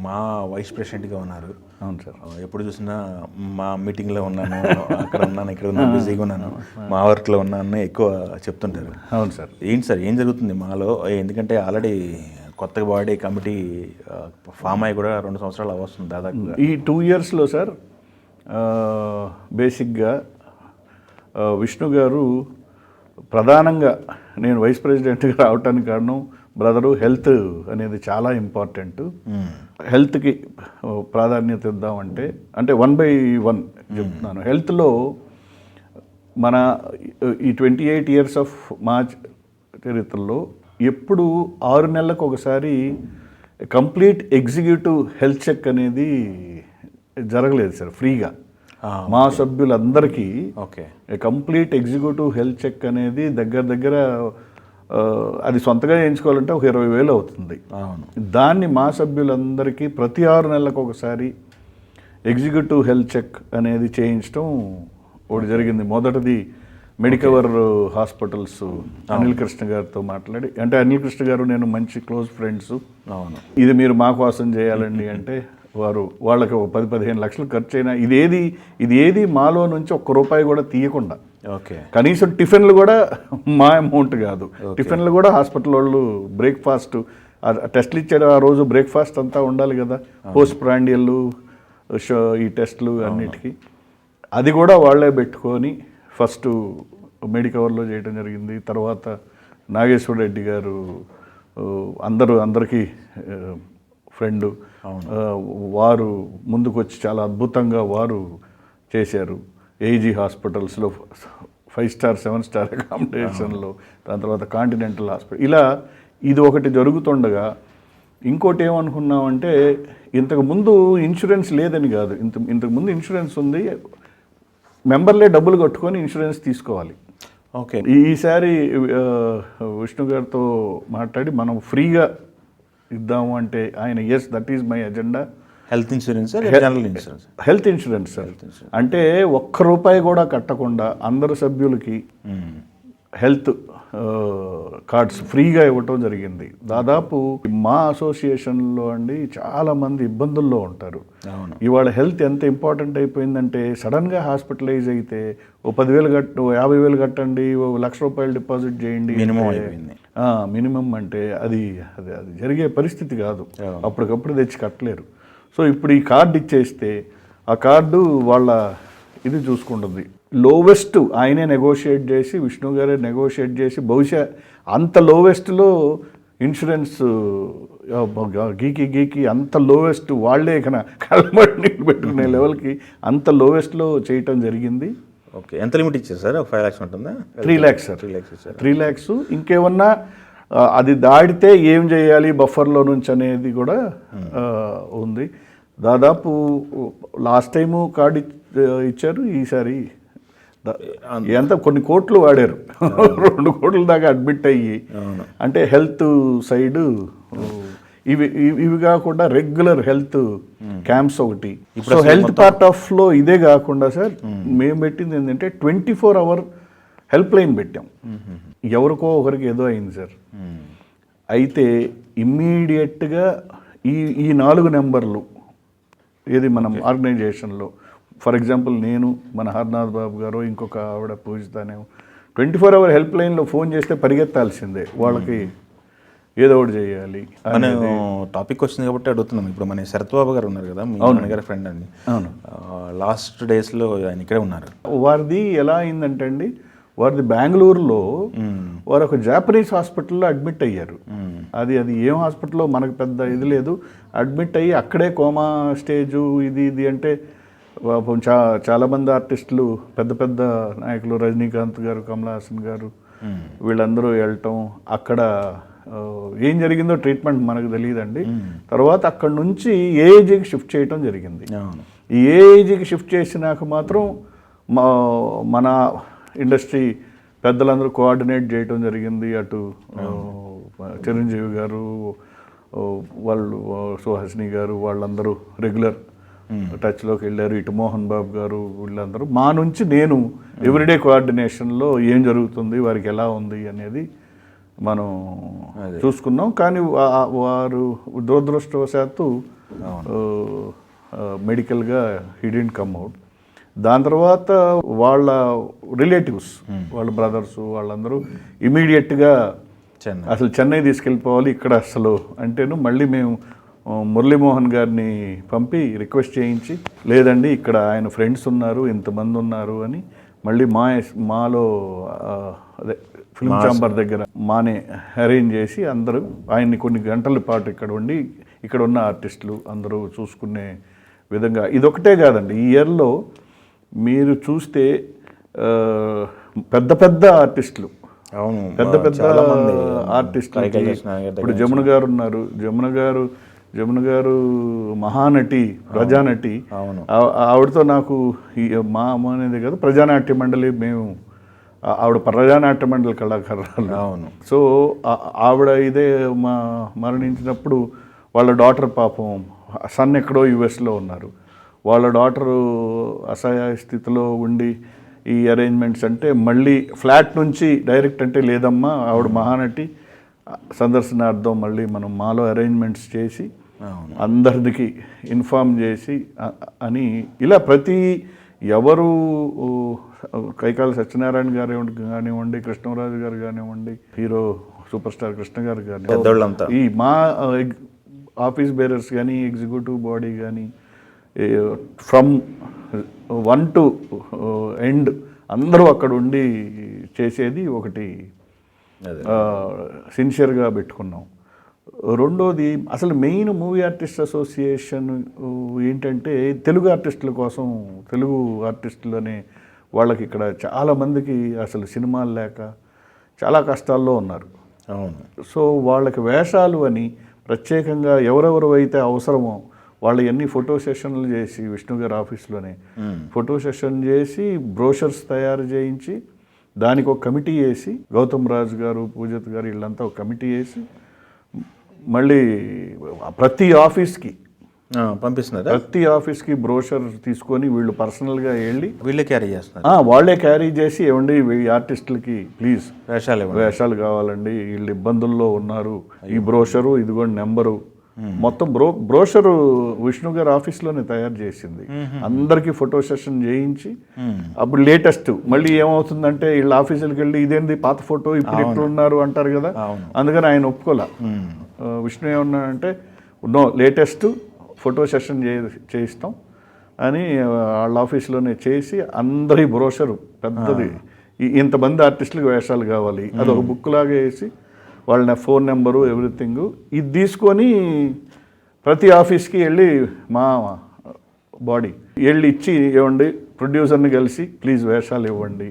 మా వైస్ ప్రెసిడెంట్గా ఉన్నారు. అవును సార్. ఎప్పుడు చూసినా మా మీటింగ్లో ఉన్నాను, అక్కడ ఉన్నాను, ఇక్కడ ఉన్నాను, బిజీగా ఉన్నాను, మా వర్క్లో ఉన్నాను ఎక్కువ చెప్తుంటారు. అవును సార్. ఏంటి సార్ ఏం జరుగుతుంది మాలో? ఎందుకంటే ఆల్రెడీ కొత్తగా బాడీ కమిటీ ఫామ్ అయ్యి కూడా 2 సంవత్సరాలు అవస్తుంది దాదాపుగా. ఈ 2 ఇయర్స్లో సార్ బేసిక్గా విష్ణు గారు ప్రధానంగా నేను వైస్ ప్రెసిడెంట్గా రావడానికి కారణం బ్రదరు హెల్త్ అనేది చాలా ఇంపార్టెంట్. హెల్త్కి ప్రాధాన్యత ఇద్దామంటే అంటే 1/1 చెప్తున్నాను. హెల్త్లో మన ఈ 28 ఇయర్స్ ఆఫ్ మా చరిత్రలో ఎప్పుడు 6 నెలలకు ఒకసారి కంప్లీట్ ఎగ్జిక్యూటివ్ హెల్త్ చెక్ అనేది జరగలేదు సార్ ఫ్రీగా. మా సభ్యులందరికీ okay complete executive health check అనేది దగ్గర అది సొంతగా చేయించుకోవాలంటే ఒక 20,000 అవుతుంది. దాన్ని మా సభ్యులందరికీ ప్రతి 6 నెలలకు ఒకసారి ఎగ్జిక్యూటివ్ హెల్త్ చెక్ అనేది చేయించడం ఒకటి జరిగింది. మొదటిది మెడికవర్ హాస్పిటల్స్ అనిల్ కృష్ణ గారితో మాట్లాడి, అంటే అనిల్ కృష్ణ గారు నేను మంచి క్లోజ్ ఫ్రెండ్స్, ఇది మీరు మా కోసం చేయాలండి అంటే వాళ్ళకి 10-15 లక్షలు ఖర్చు అయినా ఇది ఏది మాలో నుంచి ₹1 కూడా తీయకుండా, ఓకే కనీసం టిఫిన్లు కూడా మా అమౌంట్ కాదు, టిఫిన్లు కూడా హాస్పిటల్ వాళ్ళు బ్రేక్ఫాస్ట్ టెస్ట్లు ఇచ్చాడు ఆ రోజు, బ్రేక్ఫాస్ట్ అంతా ఉండాలి కదా, పోస్ట్ ప్రాండియల్ ఈ టెస్ట్లు అన్నిటికీ అది కూడా వాళ్ళే పెట్టుకొని ఫస్ట్ మెడికవర్లో చేయడం జరిగింది. తర్వాత నాగేశ్వర రెడ్డి గారు అందరికీ ఫ్రెండ్, వారు ముందుకొచ్చి చాలా అద్భుతంగా వారు చేశారు. ఏజీ హాస్పిటల్స్లో 5 స్టార్ 7 స్టార్ అకామిడేషన్లో, దాని తర్వాత కాంటినెంటల్ హాస్పిటల్, ఇలా ఇది ఒకటి జరుగుతుండగా ఇంకోటి ఏమనుకున్నామంటే ఇంతకుముందు ఇన్సూరెన్స్ లేదని కాదు, ఇంతకుముందు ఇన్సూరెన్స్ ఉంది, మెంబర్లే డబ్బులు కట్టుకొని ఇన్సూరెన్స్ తీసుకోవాలి. ఓకే ఈసారి విష్ణు గారితో మాట్లాడి మనం ఫ్రీగా ఇద్దాము అంటే ఆయన yes that is my agenda. Health insurance, general insurance, health insurance sir. అంటే ₹1 కూడా కట్టకుండా అందరు సభ్యులకి హెల్త్ కార్డ్స్ ఫ్రీగా ఇవ్వటం జరిగింది. దాదాపు మా అసోసియేషన్లో అండి చాలామంది ఇబ్బందుల్లో ఉంటారు. ఇవాళ హెల్త్ ఎంత ఇంపార్టెంట్ అయిపోయిందంటే సడన్గా హాస్పిటలైజ్ అయితే 10,000 50,000 కట్టండి, ₹1,00,000 డిపాజిట్ చేయండి, మినిమం అంటే అది జరిగే పరిస్థితి కాదు, అప్పటికప్పుడు తెచ్చి కట్టలేరు. సో ఇప్పుడు ఈ కార్డు ఇచ్చేస్తే ఆ కార్డు వాళ్ళ ఇది చూసుకుంటుంది. లోవెస్ట్ ఆయనే నెగోషియేట్ చేసి, విష్ణు గారే నెగోషియేట్ చేసి, బహుశా అంత లోవెస్ట్లో ఇన్సూరెన్స్ గీకి అంత లోవెస్ట్ వాళ్ళే కళ్ళబడి నీళ్ళు పెట్టుకునే లెవెల్కి అంత లోవెస్ట్లో చేయటం జరిగింది. ఓకే ఎంత లిమిట్ ఇచ్చారు సార్? 5 lakhs ఉంటుందా? 3 lakhs సార్. 3 lakhs. ఇంకేమన్నా అది దాటితే ఏం చేయాలి బఫర్లో నుంచి అనేది కూడా ఉంది. దాదాపు లాస్ట్ టైము కార్డు ఇచ్చారు, ఈసారి ఎంత కొన్ని కోట్లు వాడారు, 2 కోట్ల దాకా అడ్మిట్ అయ్యి. అంటే హెల్త్ సైడ్ ఇవి కాకుండా రెగ్యులర్ హెల్త్ క్యాంప్స్ ఒకటి. సో హెల్త్ పార్ట్ ఆఫ్లో ఇదే కాకుండా సార్ మేము పెట్టింది ఏంటంటే 24 hour హెల్ప్ లైన్ పెట్టాం. ఎవరికో ఒకరికి ఏదో అయింది సార్, అయితే ఇమ్మీడియట్గా ఈ 4 నెంబర్లు ఏది మనం ఆర్గనైజేషన్లో, ఫర్ ఎగ్జాంపుల్ నేను, మన హర్నాథ్ బాబు గారు, ఇంకొక ఆవిడ పూజితానేమో 24 hour హెల్ప్ లైన్లో ఫోన్ చేస్తే పరిగెత్తాల్సిందే, వాళ్ళకి ఏదో ఒకటి చేయాలి. మనం టాపిక్ వచ్చింది కాబట్టి అడుగుతున్నాం. ఇప్పుడు మన శరత్ బాబు గారు ఉన్నారు కదా, మీ నాన్నగారి ఫ్రెండ్ అండి. అవును, లాస్ట్ డేస్లో ఆయన ఇక్కడే ఉన్నారు. వారిది ఎలా అయిందంటే అండి, వారిది బెంగళూరులో వారు ఒక జాపనీస్ హాస్పిటల్లో అడ్మిట్ అయ్యారు. అది ఏం హాస్పిటల్లో మనకు పెద్ద ఇది లేదు, అడ్మిట్ అయ్యి అక్కడే కోమా స్టేజు ఇది అంటే చాలామంది ఆర్టిస్టులు, పెద్ద నాయకులు, రజనీకాంత్ గారు, కమల్ హాసన్ గారు, వీళ్ళందరూ వెళ్ళటం, అక్కడ ఏం జరిగిందో ట్రీట్మెంట్ మనకు తెలియదండి. తర్వాత అక్కడ నుంచి ఏఏజీకి షిఫ్ట్ చేయటం జరిగింది. ఈ ఏఏజీకి షిఫ్ట్ చేసినాక మాత్రం మన ఇండస్ట్రీ పెద్దలందరూ కోఆర్డినేట్ చేయటం జరిగింది. అటు చిరంజీవి గారు, వాళ్ళు సుహాసిని గారు, వాళ్ళందరూ రెగ్యులర్ టచ్లోకి వెళ్ళారు. ఇటు మోహన్ బాబు గారు, వీళ్ళందరూ మా నుంచి నేను ఎవ్రీడే కోఆర్డినేషన్లో ఏం జరుగుతుంది, వారికి ఎలా ఉంది అనేది మనం చూసుకున్నాం. కానీ వారు దురదృష్టవశాత్తు మెడికల్గా హీ డింట్ కమ్ అవుట్. దాని తర్వాత వాళ్ళ రిలేటివ్స్, వాళ్ళ బ్రదర్స్ వాళ్ళందరూ ఇమీడియట్గా చెన్నై. అసలు చెన్నై తీసుకెళ్ళిపోవాలి, ఇక్కడ అసలు అంటేను మళ్ళీ మేము మురళీమోహన్ గారిని పంపి రిక్వెస్ట్ చేయించి, లేదండి ఇక్కడ ఆయన ఫ్రెండ్స్ ఉన్నారు, ఇంతమంది ఉన్నారు అని మళ్ళీ మాలో అదే ఫిల్మ్ ఛాంబర్ దగ్గర మానే అరేంజ్ చేసి అందరూ ఆయన్ని కొన్ని గంటల పాటు ఇక్కడ ఉండి ఇక్కడ ఉన్న ఆర్టిస్టులు అందరూ చూసుకునే విధంగా. ఇదొకటే కాదండి, ఈ ఇయర్లో మీరు చూస్తే పెద్ద పెద్ద ఆర్టిస్టులు, అవును, పెద్ద పెద్ద ఆర్టిస్టులు, ఇప్పుడు జమున గారు ఉన్నారు, జమున గారు మహానటి, ప్రజానటి. ఆవిడతో నాకు మా అనేది కదా ప్రజానాట్య మండలి, మేము ఆవిడ ప్రజానాట్య మండలి కళాకారులు. అవును. సో ఆవిడ ఇదే మరణించినప్పుడు వాళ్ళ డాటర్ పాపం సన్ ఎక్కడో యుఎస్లో ఉన్నారు, వాళ్ళ డాటరు అసహాయ స్థితిలో ఉండి ఈ అరేంజ్మెంట్స్ అంటే మళ్ళీ ఫ్లాట్ నుంచి డైరెక్ట్ అంటే లేదమ్మా ఆవిడ మహానటి సందర్శనార్థం మళ్ళీ మనం మాలో అరేంజ్మెంట్స్ చేసి అందరికి ఇన్ఫార్మ్ చేసి అని ఇలా ప్రతి ఎవరు కైకాల సత్యనారాయణ గారు కానివ్వండి, కృష్ణరాజు గారు కానివ్వండి, హీరో సూపర్ స్టార్ కృష్ణ గారు కానివ్వండి, ఈ మా ఆఫీస్ బేరర్స్ కానీ ఎగ్జిక్యూటివ్ బాడీ కానీ ఫ్రమ్ 1 to end అందరూ అక్కడ ఉండి చేసేది ఒకటి సిన్సియర్గా పెట్టుకున్నాం. రెండోది అసలు మెయిన్ మూవీ ఆర్టిస్ట్ అసోసియేషన్ ఏంటంటే తెలుగు ఆర్టిస్టుల కోసం, తెలుగు ఆర్టిస్టులు అనే వాళ్ళకి ఇక్కడ చాలామందికి అసలు సినిమాలు లేక చాలా కష్టాల్లో ఉన్నారు. అవును. సో వాళ్ళకి వేషాలు అని ప్రత్యేకంగా ఎవరెవరు అయితే అవసరమో వాళ్ళు ఎన్ని ఫోటో సెషన్లు చేసి విష్ణు గారి ఆఫీస్లోనే ఫోటో సెషన్ చేసి బ్రోషర్స్ తయారు చేయించి దానికి ఒక కమిటీ వేసి గౌతమ్ రాజు గారు, పూజత్ గారు వీళ్ళంతా ఒక కమిటీ వేసి మళ్ళీ ప్రతి ఆఫీస్కి పంపిస్తున్నారు. ప్రతి ఆఫీస్కి బ్రోషర్ తీసుకొని వీళ్ళు పర్సనల్గా వెళ్ళి వీళ్ళే క్యారీ చేస్తున్నారు. వాళ్ళే క్యారీ చేసి ఇవ్వండి ఈ ఆర్టిస్టులకి ప్లీజ్ వేషాలు కావాలండి, వీళ్ళు ఇబ్బందుల్లో ఉన్నారు, ఈ బ్రోషరు ఇదిగోండి నెంబరు మొత్తం బ్రోషరు విష్ణు గారి ఆఫీస్లోనే తయారు చేసింది. అందరికీ ఫోటో సెషన్ చేయించి అప్పుడు లేటెస్ట్ మళ్ళీ ఏమవుతుందంటే వీళ్ళ ఆఫీసులకు వెళ్ళి ఇదేంది పాత ఫోటో ఇప్పుడు ఎక్కడ ఉన్నారు అంటారు కదా, అందుకని ఆయన ఒప్పుకోలే. విష్ణు ఏమన్నాడంటే నో లేటెస్ట్ ఫోటో సెషన్ చేయిస్తాం అని వాళ్ళ ఆఫీస్లోనే చేసి అందరి బ్రోషరు పెద్దది ఇంతమంది ఆర్టిస్టులకు వేషాలు కావాలి అది ఒక బుక్ లాగా వేసి వాళ్ళ ఫోన్ నెంబరు ఎవ్రీథింగ్ ఇది తీసుకొని ప్రతి ఆఫీస్కి వెళ్ళి మా బాడీ వెళ్ళి ఇచ్చి ఇవ్వండి, ప్రొడ్యూసర్ని కలిసి ప్లీజ్ వేషాలు ఇవ్వండి